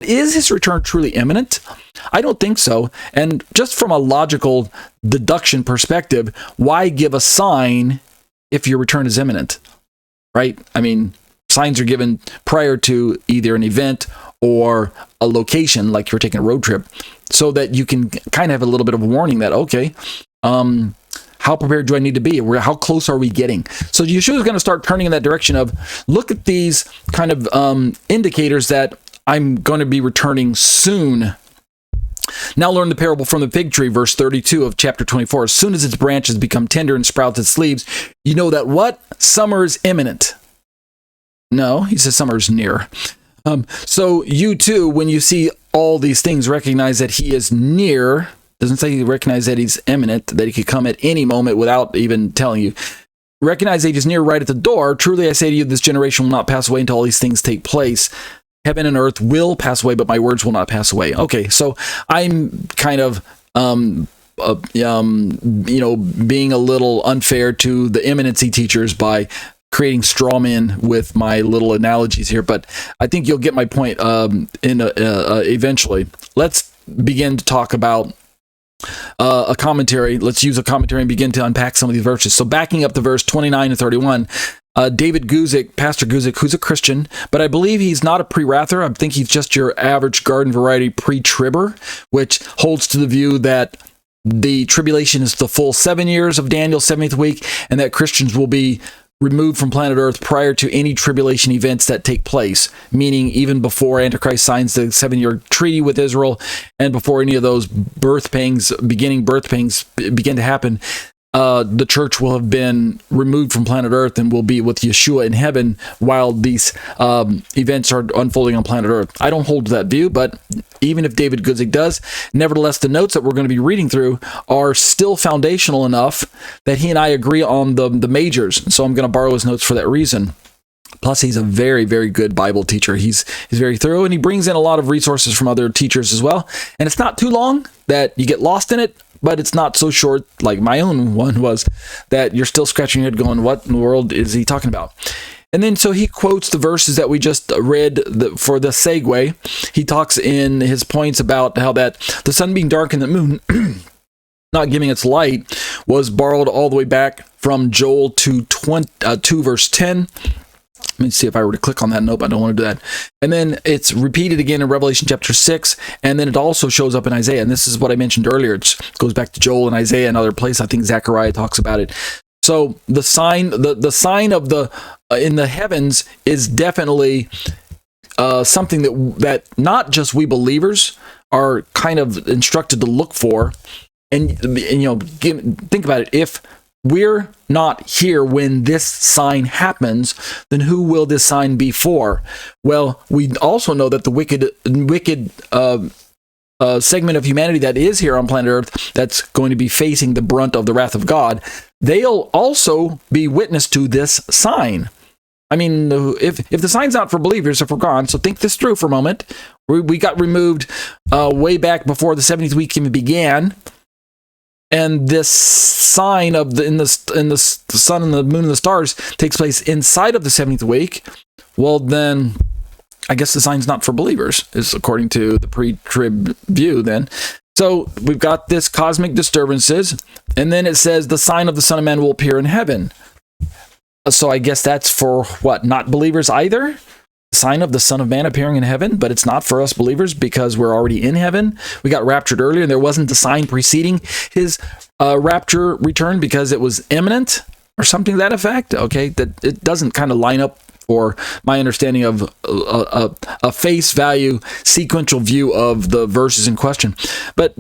Is his return truly imminent? I don't think so. And just from a logical deduction perspective, why give a sign if your return is imminent? Right? I mean, signs are given prior to either an event or a location, like you're taking a road trip, so that you can kind of have a little bit of a warning that, okay, how prepared do I need to be? How close are we getting? So Yeshua is going to start turning in that direction of, look at these kind of indicators that I'm going to be returning soon. Now learn the parable from the fig tree, verse 32 of chapter 24. As soon as its branches become tender and sprouts its leaves, you know that what? Summer is imminent. No, he says summer is near. So you too, when you see all these things, recognize that he is near. Doesn't say you recognize that he's imminent, that he could come at any moment without even telling you. Recognize that he is near, right at the door. Truly I say to you, this generation will not pass away until all these things take place. Heaven and earth will pass away, but my words will not pass away. Okay, so I'm kind of, being a little unfair to the imminency teachers by creating straw men with my little analogies here, but I think you'll get my point eventually. Let's begin to talk about a commentary. Let's use a commentary and begin to unpack some of these verses. So backing up to verse 29 and 31, David Guzik, Pastor Guzik, who's a Christian, but I believe he's not a pre-wrather. I think he's just your average garden variety pre-tribber, which holds to the view that the tribulation is the full 7 years of Daniel's 70th week, and that Christians will be removed from planet Earth prior to any tribulation events that take place, meaning even before Antichrist signs the 7-year treaty with Israel and before any of those beginning birth pangs begin to happen. The church will have been removed from planet Earth and will be with Yeshua in heaven while these events are unfolding on planet Earth. I don't hold to that view, but even if David Guzik does, nevertheless, the notes that we're going to be reading through are still foundational enough that he and I agree on the majors. So I'm going to borrow his notes for that reason. Plus, he's a very, very good Bible teacher. He's very thorough, and he brings in a lot of resources from other teachers as well. And it's not too long that you get lost in it, but it's not so short like my own one was that you're still scratching your head going, what in the world is he talking about? And then so he quotes the verses that we just read for the segue. He talks in his points about how that the sun being dark and the moon not giving its light was borrowed all the way back from Joel 2 verse 10. Let me see if I were to click on that. Nope, I don't want to do that. And then it's repeated again in Revelation chapter 6, and then it also shows up in Isaiah. And this is what I mentioned earlier. It goes back to Joel and Isaiah and other places. I think Zechariah talks about it. So the sign, the sign of the in the heavens is definitely something that not just we believers are kind of instructed to look for. And think about it. If we're not here when this sign happens, then who will this sign be for? Well, we also know that the wicked segment of humanity that is here on planet Earth, that's going to be facing the brunt of the wrath of God, they'll also be witness to this sign. I mean, if the sign's not for believers, if we're gone, so think this through for a moment. We got removed way back before the 70th week even began. And this sign of the sun and the moon and the stars takes place inside of the 70th week. Well, then I guess the sign's not for believers, is according to the pre-trib view then. So we've got this cosmic disturbances, and then it says the sign of the Son of Man will appear in heaven. So I guess that's for what? Not believers either? Sign of the Son of Man appearing in heaven, but it's not for us believers because we're already in heaven. We got raptured earlier, and there wasn't a sign preceding his rapture return because it was imminent or something to that effect. Okay, that it doesn't kind of line up for my understanding of a face value sequential view of the verses in question. But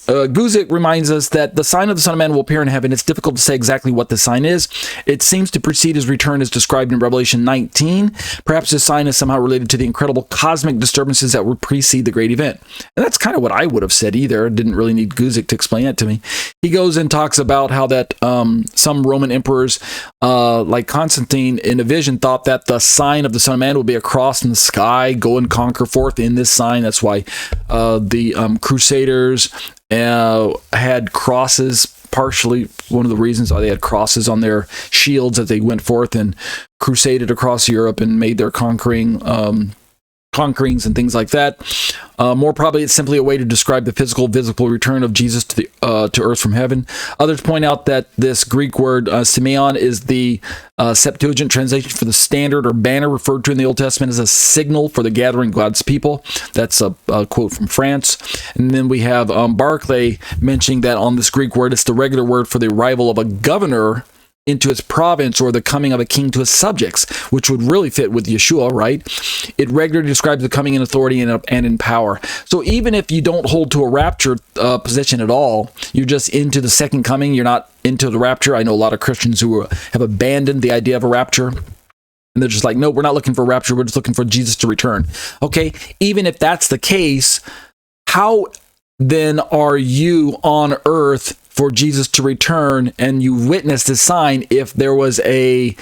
Guzik reminds us that the sign of the Son of Man will appear in heaven. It's difficult to say exactly what the sign is. It seems to precede his return as described in Revelation 19. Perhaps this sign is somehow related to the incredible cosmic disturbances that would precede the great event. And that's kind of what I would have said either. Didn't really need Guzik to explain it to me. He goes and talks about how that some Roman emperors, like Constantine in a vision, thought that the sign of the Son of Man would be a cross in the sky, go and conquer forth in this sign. That's why the Crusaders had crosses, partially one of the reasons why they had crosses on their shields as they went forth and crusaded across Europe and made their conquering conquerings and things like that. More probably, it's simply a way to describe the physical, visible return of Jesus to earth from heaven. Others point out that this Greek word semeion is the Septuagint translation for the standard or banner referred to in the Old Testament as a signal for the gathering of God's people. That's a quote from France. And then we have Barclay mentioning that on this Greek word, it's the regular word for the arrival of a governor into his province or the coming of a king to his subjects, which would really fit with Yeshua, right? It regularly describes the coming in authority and in power. So even if you don't hold to a rapture position at all, you're just into the second coming, you're not into the rapture. I know a lot of Christians who have abandoned the idea of a rapture, and they're just like, no, we're not looking for a rapture, we're just looking for Jesus to return. Okay, even if that's the case, how then are you on earth for Jesus to return, and you witnessed a sign if there was a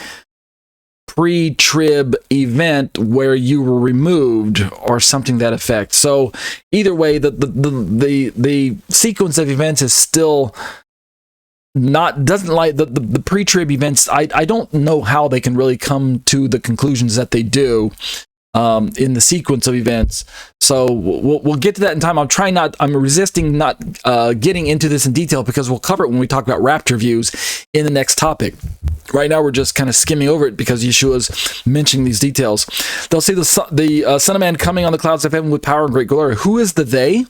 pre-trib event where you were removed or something to that effect? So either way, the sequence of events is still doesn't like the pre-trib events. I don't know how they can really come to the conclusions that they do in the sequence of events. So we'll get to that in time. I'm resisting not getting into this in detail because we'll cover it when we talk about rapture views in the next topic. Right now, we're just kind of skimming over it because Yeshua's mentioning these details. They'll see the Son of Man coming on the clouds of heaven with power and great glory. Who is the they?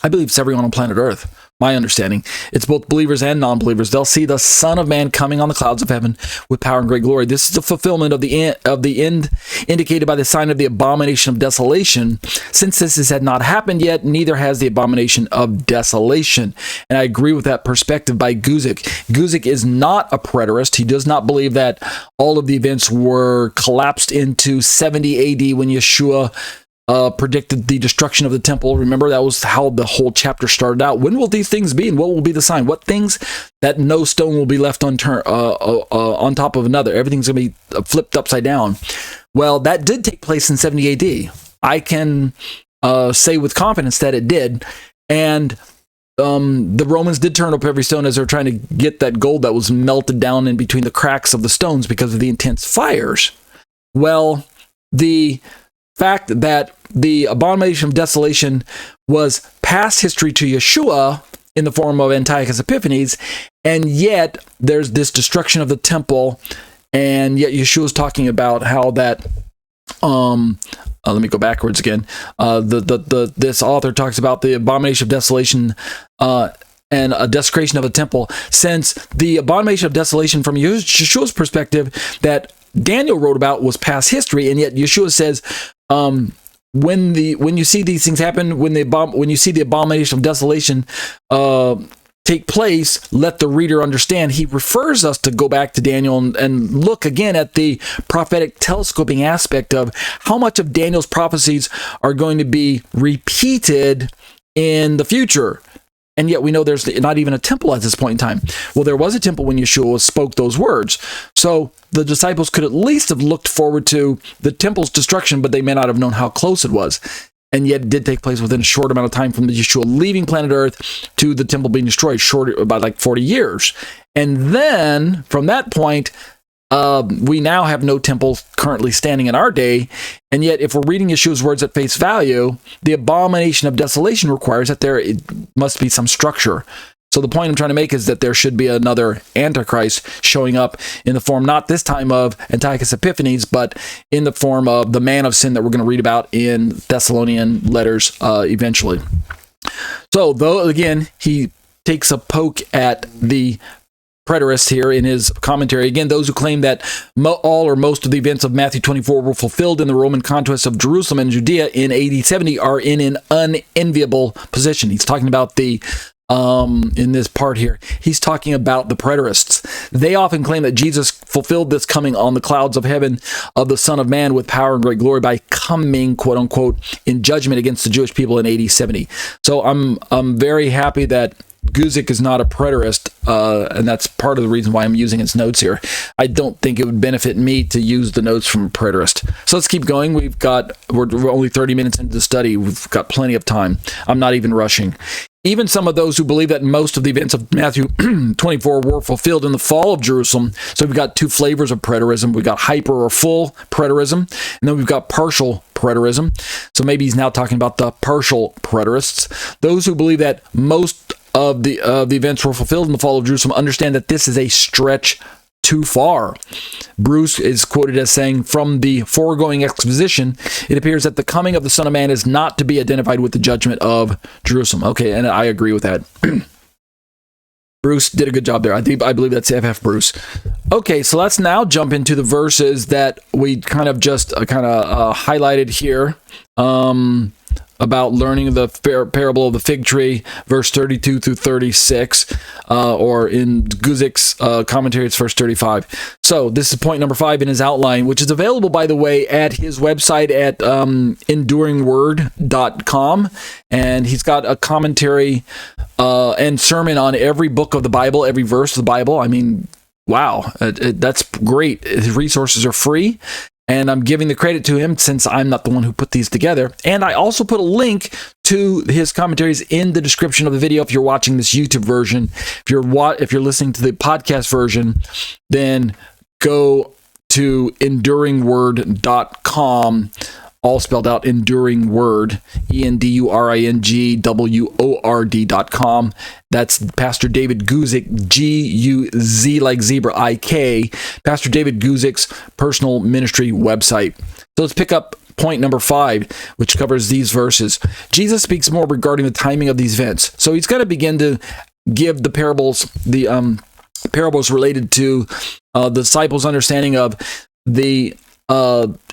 I believe it's everyone on planet Earth. My understanding, it's both believers and non-believers. They'll see the Son of Man coming on the clouds of heaven with power and great glory. This is the fulfillment of the end indicated by the sign of the abomination of desolation. Since this had not happened yet, neither has the abomination of desolation. And I agree with that perspective by Guzik. Guzik is not a preterist. He does not believe that all of the events were collapsed into 70 AD when Yeshua predicted the destruction of the temple. Remember, that was how the whole chapter started out. When will these things be, and what will be the sign? What things? That no stone will be left unturned on top of another. Everything's going to be flipped upside down. Well, that did take place in 70 AD. I can say with confidence that it did. And the Romans did turn up every stone as they're trying to get that gold that was melted down in between the cracks of the stones because of the intense fires. Well, the fact that the abomination of desolation was past history to Yeshua in the form of Antiochus Epiphanes, and yet there's this destruction of the temple, and yet Yeshua's talking about how that let me go backwards again. This author talks about the abomination of desolation and a desecration of a temple, since the abomination of desolation from Yeshua's perspective that Daniel wrote about was past history, and yet Yeshua says, when you see these things happen, when you see the abomination of desolation take place, let the reader understand. He refers us to go back to Daniel and look again at the prophetic telescoping aspect of how much of Daniel's prophecies are going to be repeated in the future. And yet we know there's not even a temple at this point in time. Well, there was a temple when Yeshua spoke those words. So the disciples could at least have looked forward to the temple's destruction, but they may not have known how close it was. And yet it did take place within a short amount of time from the Yeshua leaving planet Earth to the temple being destroyed, short about like 40 years. And then from that point, we now have no temple currently standing in our day. And yet, if we're reading Yeshua's words at face value, the abomination of desolation requires that there must be some structure. So the point I'm trying to make is that there should be another Antichrist showing up in the form, not this time of Antiochus Epiphanes, but in the form of the man of sin that we're going to read about in Thessalonian letters eventually. So, though, again, he takes a poke at the preterist here in his commentary. Again, those who claim that all or most of the events of Matthew 24 were fulfilled in the Roman conquest of Jerusalem and Judea in AD 70 are in an unenviable position. He's talking about the in this part here, he's talking about the preterists. They often claim that Jesus fulfilled this coming on the clouds of heaven of the Son of Man with power and great glory by coming, quote unquote, in judgment against the Jewish people in AD 70. So I'm very happy that Guzik is not a preterist, and that's part of the reason why I'm using his notes here. I don't think it would benefit me to use the notes from a preterist. So let's keep going. We're only 30 minutes into the study. We've got plenty of time. I'm not even rushing. Even some of those who believe that most of the events of Matthew 24 were fulfilled in the fall of Jerusalem. So we've got two flavors of preterism. We've got hyper or full preterism, and then we've got partial preterism. So maybe he's now talking about the partial preterists. Those who believe that most of the events were fulfilled in the fall of Jerusalem understand that this is a stretch too far. Bruce is quoted as saying, from the foregoing exposition, it appears that the coming of the Son of Man is not to be identified with the judgment of Jerusalem. Okay, and I agree with that. Bruce did a good job there. I believe that's F.F. Bruce. Okay, so let's now jump into the verses that we kind of just highlighted here. About learning the parable of the fig tree, verse 32 through 36, or in Guzik's commentary, it's verse 35. So this is point number 5 in his outline, which is available, by the way, at his website at enduringword.com. And he's got a commentary and sermon on every book of the Bible, every verse of the Bible. I mean, wow, that's great. His resources are free. And I'm giving the credit to him since I'm not the one who put these together. And I also put a link to his commentaries in the description of the video if you're watching this YouTube version. If you're listening to the podcast version, then go to enduringword.com, all spelled out, Enduring Word, ENDURINGWORD.com. That's Pastor David Guzik, G-U-Z like zebra, I-K, Pastor David Guzik's personal ministry website. So let's pick up point number 5, which covers these verses. Jesus speaks more regarding the timing of these events. So he's going to begin to give the parables, parables related to the disciples' understanding of the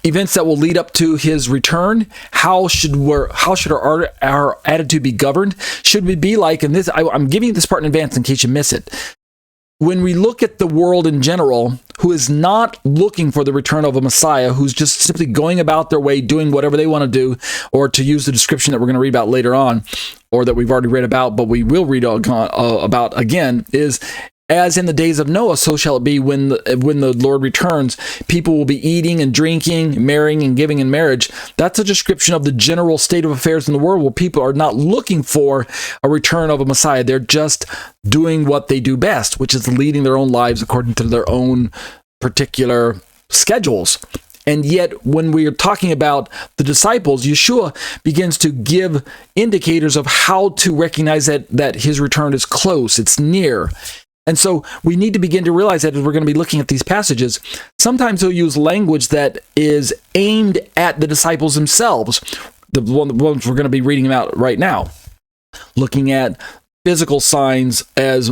events that will lead up to his return. How should our attitude be governed? Should we be like, and this I'm giving you this part in advance in case you miss it. When we look at the world in general, who is not looking for the return of a Messiah, who's just simply going about their way, doing whatever they want to do, or to use the description that we're going to read about later on, or that we've already read about, but we will read about again, is as in the days of Noah, so shall it be when the Lord returns. People will be eating and drinking, marrying and giving in marriage. That's a description of the general state of affairs in the world, where people are not looking for a return of a Messiah. They're just doing what they do best, which is leading their own lives according to their own particular schedules. And yet, when we are talking about the disciples, Yeshua begins to give indicators of how to recognize that his return is close, it's near. And so we need to begin to realize that as we're going to be looking at these passages, sometimes he'll use language that is aimed at the disciples themselves, the ones we're going to be reading about right now, looking at physical signs as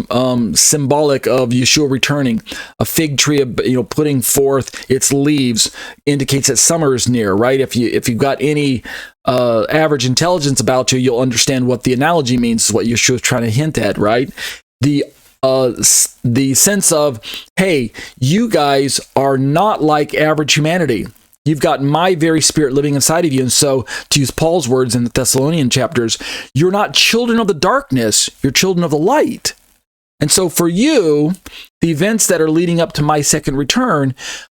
symbolic of Yeshua returning. A fig tree, putting forth its leaves indicates that summer is near, right? If you've got any average intelligence about you, you'll understand what the analogy means, is what Yeshua is trying to hint at, right? The sense of, hey, you guys are not like average humanity. You've got my very spirit living inside of you. And so, to use Paul's words in the Thessalonian chapters, you're not children of the darkness, you're children of the light. And so for you, the events that are leading up to my second return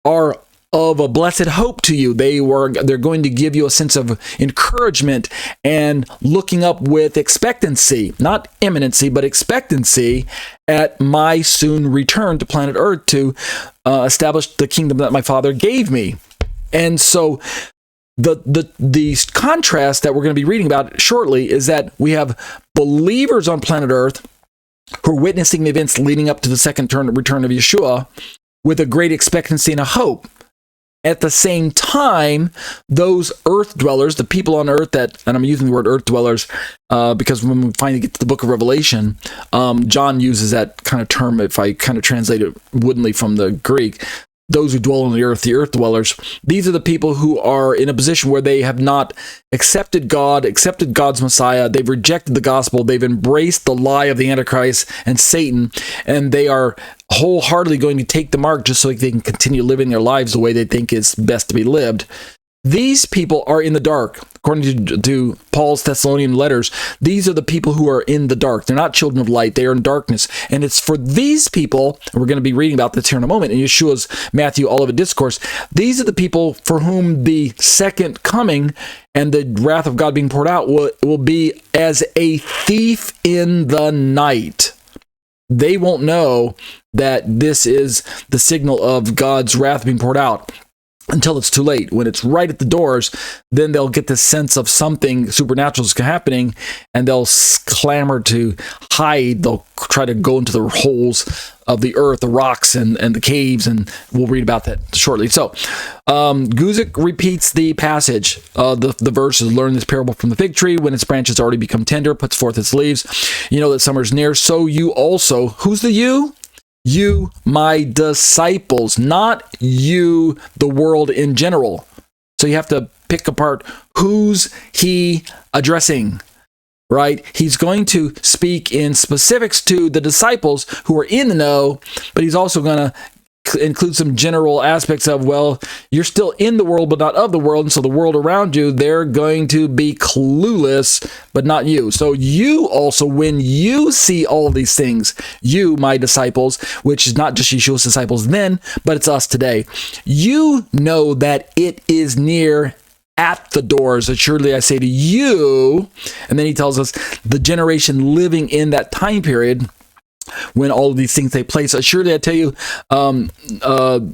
are of a blessed hope to you. They're going to give you a sense of encouragement and looking up with expectancy, not imminency, but expectancy at my soon return to planet Earth to establish the kingdom that my Father gave me. And so the contrast that we're going to be reading about shortly is that we have believers on planet Earth who are witnessing the events leading up to the second return of Yeshua with a great expectancy and a hope. At the same time, those earth dwellers, the people on earth and I'm using the word earth dwellers because when we finally get to the book of Revelation, John uses that kind of term, if I kind of translate it woodenly from the Greek, those who dwell on the earth dwellers. These are the people who are in a position where they have not accepted God, accepted God's Messiah. They've rejected the gospel. They've embraced the lie of the Antichrist and Satan, and they are wholeheartedly going to take the mark just so they can continue living their lives the way they think is best to be lived. These people are in the dark. According to Paul's Thessalonian letters, these are the people who are in the dark. They're not children of light. They are in darkness. And it's for these people, and we're going to be reading about this here in a moment, in Yeshua's Matthew Olivet Discourse, these are the people for whom the second coming and the wrath of God being poured out will be as a thief in the night. They won't know that this is the signal of God's wrath being poured out. until it's too late. When it's right at the doors, then they'll get this sense of something supernatural is happening, and they'll clamor to hide. They'll try to go into the holes of the earth, the rocks, and the caves, and we'll read about that shortly. So, Guzik repeats the passage. The verse is, learn this parable from the fig tree. When its branches already become tender, puts forth its leaves. You know that summer's near, so you also, who's the you? You, my disciples, not you, the world in general. So you have to pick apart who's he addressing, right? He's going to speak in specifics to the disciples who are in the know, but he's also going to include some general aspects of, well, you're still in the world, but not of the world. And so the world around you, they're going to be clueless, but not you. So you also, when you see all these things, you, my disciples, which is not just Yeshua's disciples then, but it's us today, you know that it is near at the doors. Assuredly, I say to you. And then he tells us the generation living in that time period when all of these things take place. Surely I tell you,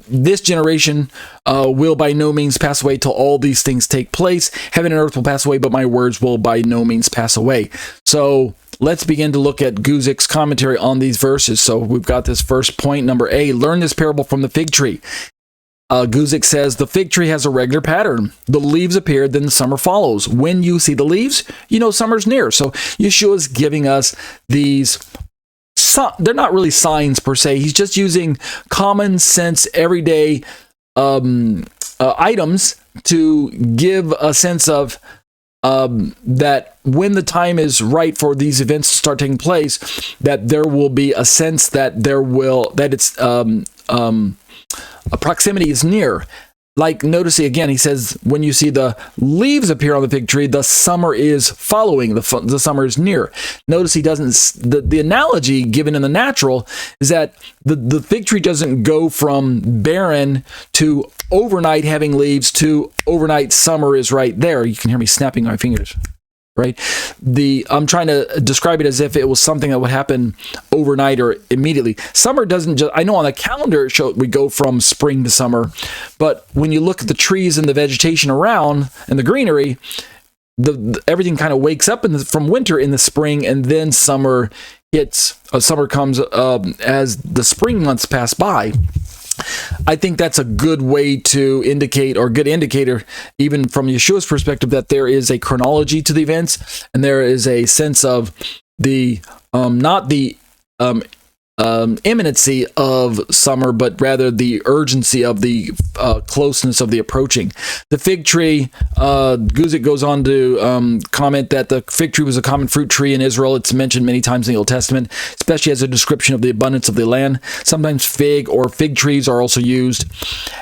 this generation will by no means pass away till all these things take place. Heaven and earth will pass away, but my words will by no means pass away. So let's begin to look at Guzik's commentary on these verses. So we've got this first point, number A, learn this parable from the fig tree. Guzik says, the fig tree has a regular pattern. The leaves appear, then the summer follows. When you see the leaves, you know summer's near. So Yeshua is giving us these, they're not really signs per se. He's just using common sense, everyday items to give a sense of that when the time is right for these events to start taking place, that there will be a sense that it's a proximity is near. Like, notice again, he says, when you see the leaves appear on the fig tree, the summer is following, the summer is near. Notice he doesn't, the analogy given in the natural is that the fig tree doesn't go from barren to overnight having leaves to overnight summer is right there. You can hear me snapping my fingers. Right? I'm trying to describe it as if it was something that would happen overnight or immediately. Summer doesn't just, I know on the calendar we go from spring to summer, but when you look at the trees and the vegetation around and the greenery, everything kind of wakes up from winter in the spring, and then summer hits. Summer comes as the spring months pass by. I think that's a good way to indicate, or good indicator, even from Yeshua's perspective, that there is a chronology to the events, and there is a sense of the not the imminency of summer, but rather the urgency of the closeness of the approaching. The fig tree, Guzik goes on to comment that the fig tree was a common fruit tree in Israel. It's mentioned many times in the Old Testament, especially as a description of the abundance of the land. Sometimes fig or fig trees are also used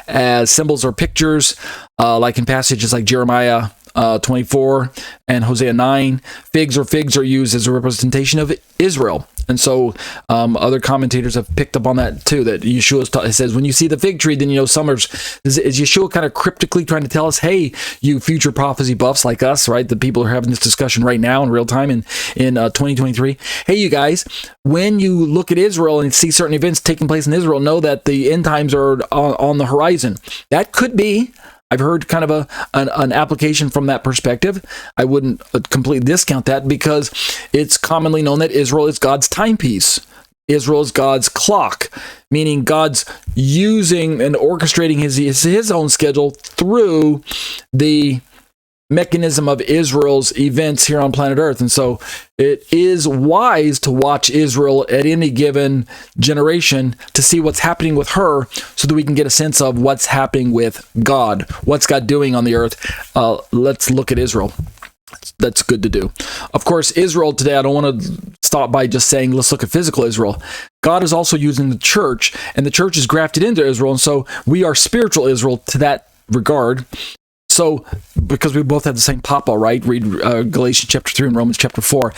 as symbols or pictures, like in passages like Jeremiah 24 and Hosea 9. Figs are used as a representation of Israel. And so other commentators have picked up on that too, that Yeshua says, when you see the fig tree, then you know summer's. Is Yeshua kind of cryptically trying to tell us, hey, you future prophecy buffs like us, right? The people who are having this discussion right now in real time in 2023. Hey, you guys, when you look at Israel and see certain events taking place in Israel, know that the end times are on the horizon. That could be. I've heard kind of an application from that perspective. I wouldn't completely discount that, because it's commonly known that Israel is God's timepiece. Israel is God's clock, meaning God's using and orchestrating his own schedule through the mechanism of Israel's events here on planet Earth. And so it is wise to watch Israel at any given generation to see what's happening with her, so that we can get a sense of what's happening with God. What's God doing on the earth? Let's look at Israel. That's good to do. Of course, Israel today, I don't want to stop by just saying, let's look at physical Israel. God is also using the church, and the church is grafted into Israel. And so we are spiritual Israel to that regard. So, because we both have the same papa, right? Read Galatians chapter 3 and Romans chapter 4.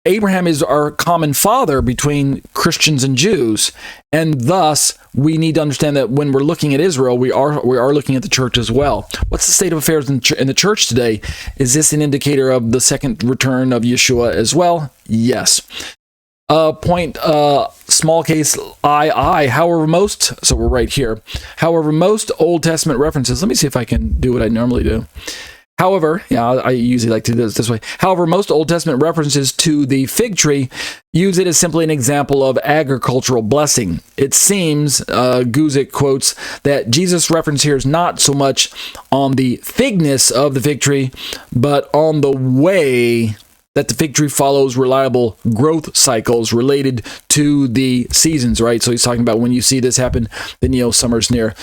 Abraham is our common father between Christians and Jews, and thus we need to understand that when we're looking at Israel, we are looking at the church as well. What's the state of affairs in the church today? Is this an indicator of the second return of Yeshua as well? Yes. Point small case I, however most, so we're right here. However, most Old Testament references, let me see if I can do what I normally do. However, I usually like to do this way. However, most Old Testament references to the fig tree use it as simply an example of agricultural blessing. It seems, Guzik quotes, that Jesus' reference here is not so much on the figness of the fig tree, but on the way that the fig tree follows reliable growth cycles related to the seasons, right? So he's talking about when you see this happen, then summer's near.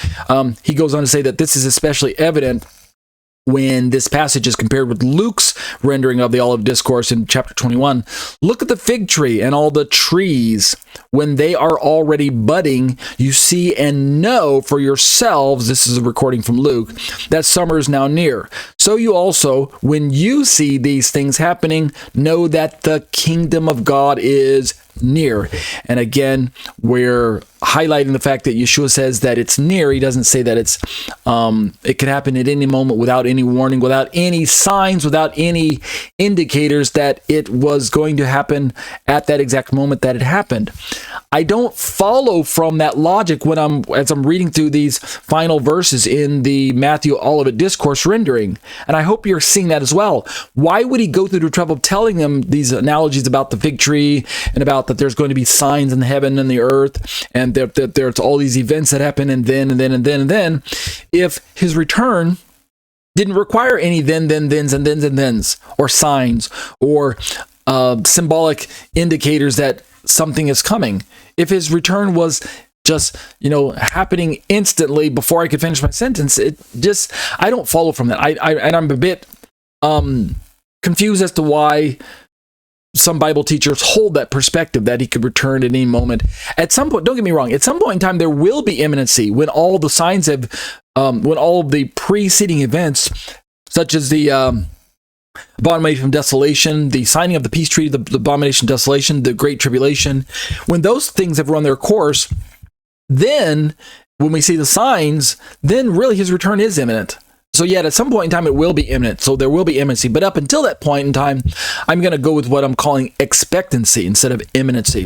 He goes on to say that this is especially evident when this passage is compared with Luke's rendering of the Olivet Discourse in chapter 21. Look at the fig tree and all the trees. When they are already budding, you see and know for yourselves, this is a recording from Luke, that summer is now near. So you also, when you see these things happening, know that the kingdom of God is near. And again, we're highlighting the fact that Yeshua says that it's near. He doesn't say that it could happen at any moment without any warning, without any signs, without any indicators that it was going to happen at that exact moment that it happened. I don't follow from that logic as I'm reading through these final verses in the Matthew Olivet Discourse rendering. And I hope you're seeing that as well. Why would he go through the trouble of telling them these analogies about the fig tree and about that there's going to be signs in the heaven and the earth, and that there's all these events that happen, and then, if his return didn't require any thens, or signs, or symbolic indicators that something is coming? If his return was just, happening instantly before I could finish my sentence, I don't follow from that. I'm a bit confused as to why some Bible teachers hold that perspective that he could return at any moment. At some point, don't get me wrong, at some point in time, there will be imminency when all the signs have, when all of the preceding events, such as the abomination of desolation, the signing of the peace treaty, the abomination of desolation, the great tribulation, when those things have run their course, then when we see the signs, then really his return is imminent. So yet at some point in time, it will be imminent. So there will be imminency. But up until that point in time, I'm going to go with what I'm calling expectancy instead of imminency.